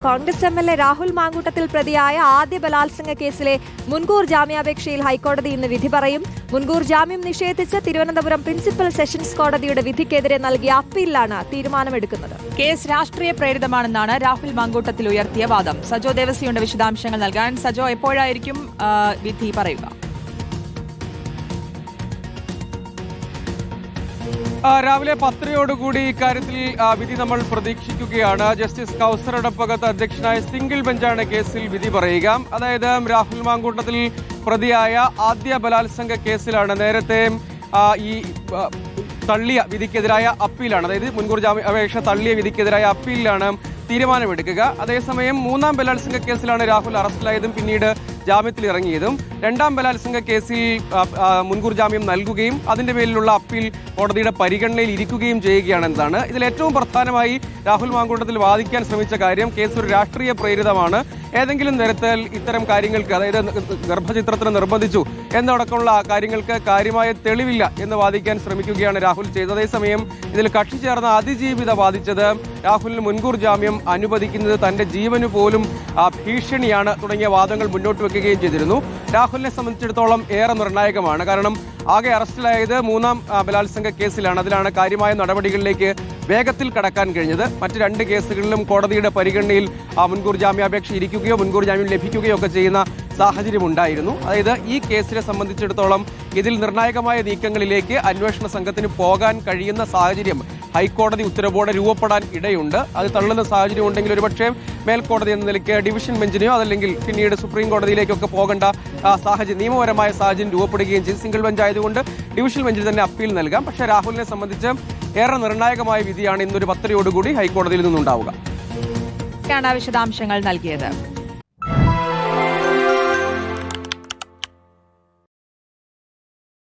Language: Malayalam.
കോൺഗ്രസ് എം.എൽ.എ. രാഹുൽ മാങ്കൂട്ടത്തിൽ പ്രതിയായ ആദ്യ ബലാത്സംഗ കേസിലെ മുൻകൂർ ജാമ്യാപേക്ഷയിൽ ഹൈക്കോടതി ഇന്ന് വിധി പറയും. മുൻകൂർ ജാമ്യം നിഷേധിച്ച് തിരുവനന്തപുരം പ്രിൻസിപ്പൽ സെഷൻസ് കോടതിയുടെ വിധിക്കെതിരെ നൽകിയ അപ്പീലിലാണ് തീരുമാനമെടുക്കുന്നത്. കേസ് രാഷ്ട്രീയ പ്രേരിതമാണെന്നാണ് രാഹുൽ മാങ്കൂട്ടത്തിൽ ഉയർത്തിയ വാദം. സജോ ദേവസിയുടെ വിശദാംശങ്ങൾ നൽകാൻ. സജോ, എപ്പോഴായിരിക്കും വിധി പറയുക? രാവിലെ 10:00 ഇക്കാര്യത്തിൽ വിധി നമ്മൾ പ്രതീക്ഷിക്കുകയാണ്. ജസ്റ്റിസ് കൗസർ എടപ്പകത്ത് അധ്യക്ഷനായ സിംഗിൾ ബെഞ്ചാണ് കേസിൽ വിധി പറയുക. അതായത് രാഹുൽ മാങ്കൂട്ടത്തിൽ പ്രതിയായ ആദ്യ ബലാത്സംഗ കേസിലാണ് നേരത്തെ ഈ തള്ളിയ വിധിക്കെതിരായ അപ്പീലാണ്, അതായത് മുൻകൂർ ജാമ്യാപേക്ഷ തള്ളിയ വിധിക്കെതിരായ അപ്പീലിലാണ് തീരുമാനമെടുക്കുക. അതേസമയം മൂന്നാം ബലാത്സംഗ കേസിലാണ് രാഹുൽ അറസ്റ്റിലായതും പിന്നീട് ജാമ്യത്തിൽ ഇറങ്ങിയതും. രണ്ടാം ബലാത്സംഗ കേസിൽ മുൻകൂർ ജാമ്യം നൽകുകയും അതിന്റെ പേരിലുള്ള അപ്പീൽ കോടതിയുടെ പരിഗണനയിൽ ഇരിക്കുകയും ചെയ്യുകയാണെന്നതാണ്. ഇതിൽ ഏറ്റവും പ്രധാനമായി രാഹുൽ മാങ്കൂട്ടത്തിൽ വാദിക്കാൻ ശ്രമിച്ച കാര്യം കേസ് ഒരു രാഷ്ട്രീയ പ്രേരിതമാണ്, ഏതെങ്കിലും തരത്തിൽ ഇത്തരം കാര്യങ്ങൾക്ക്, അതായത് ഗർഭചിത്രത്തിന് നിർബന്ധിച്ചു എന്നടക്കമുള്ള കാര്യങ്ങൾക്ക് കാര്യമായ തെളിവില്ല എന്ന് വാദിക്കാൻ ശ്രമിക്കുകയാണ് രാഹുൽ ചെയ്തത്. അതേസമയം ഇതിൽ കക്ഷി ചേർന്ന അതിജീവിത വാദിച്ചത് രാഹുലിന് മുൻകൂർ ജാമ്യം അനുവദിക്കുന്നത് തന്റെ ജീവന് പോലും ഭീഷണിയാണ് തുടങ്ങിയ വാദങ്ങൾ മുന്നോട്ട് വെക്കുകയും ചെയ്തിരുന്നു. രാഹുലിനെ സംബന്ധിച്ചിടത്തോളം ഏറെ നിർണായകമാണ്. കാരണം ആകെ അറസ്റ്റിലായത് മൂന്നാം ബലാത്സംഗ കേസിലാണ്. അതിലാണ് കാര്യമായ നടപടികളിലേക്ക് വേഗത്തിൽ കടക്കാൻ കഴിഞ്ഞത്. മറ്റ് രണ്ട് കേസുകളിലും കോടതിയുടെ പരിഗണനയിൽ മുൻകൂർ ജാമ്യാപേക്ഷ ഇരിക്കുകയോ മുൻകൂർ ജാമ്യം ലഭിക്കുകയോ ഒക്കെ ചെയ്യുന്ന സാഹചര്യം ഉണ്ടായിരുന്നു. അതായത് ഈ കേസിനെ സംബന്ധിച്ചിടത്തോളം ഇതിൽ നിർണായകമായ നീക്കങ്ങളിലേക്ക് അന്വേഷണ സംഘത്തിന് പോകാൻ കഴിയുന്ന സാഹചര്യം ഹൈക്കോടതി ഉത്തരവോടെ രൂപപ്പെടാൻ ഇടയുണ്ട്. അത് തള്ളുന്ന സാഹചര്യം ഉണ്ടെങ്കിൽ ഒരുപക്ഷെ മേൽക്കോടതി എന്ന നിലയ്ക്ക് ഡിവിഷൻ ബെഞ്ചിനെയോ അതല്ലെങ്കിൽ പിന്നീട് സുപ്രീം കോടതിയിലേക്കൊക്കെ പോകേണ്ട സാഹചര്യം, നിയമപരമായ സാഹചര്യം രൂപപ്പെടുകയും ചെയ്തു. സിംഗിൾ ബെഞ്ച് ആയതുകൊണ്ട് ഡിവിഷൻ ബെഞ്ചിൽ തന്നെ അപ്പീൽ നൽകാം. പക്ഷേ രാഹുലിനെ സംബന്ധിച്ച് ഏറെ നിർണായകമായ വിധിയാണ് ഇന്നൊരു 10:00 ഹൈക്കോടതിയിൽ നിന്നുണ്ടാവുക. വിശദാംശങ്ങൾ നൽകിയത്.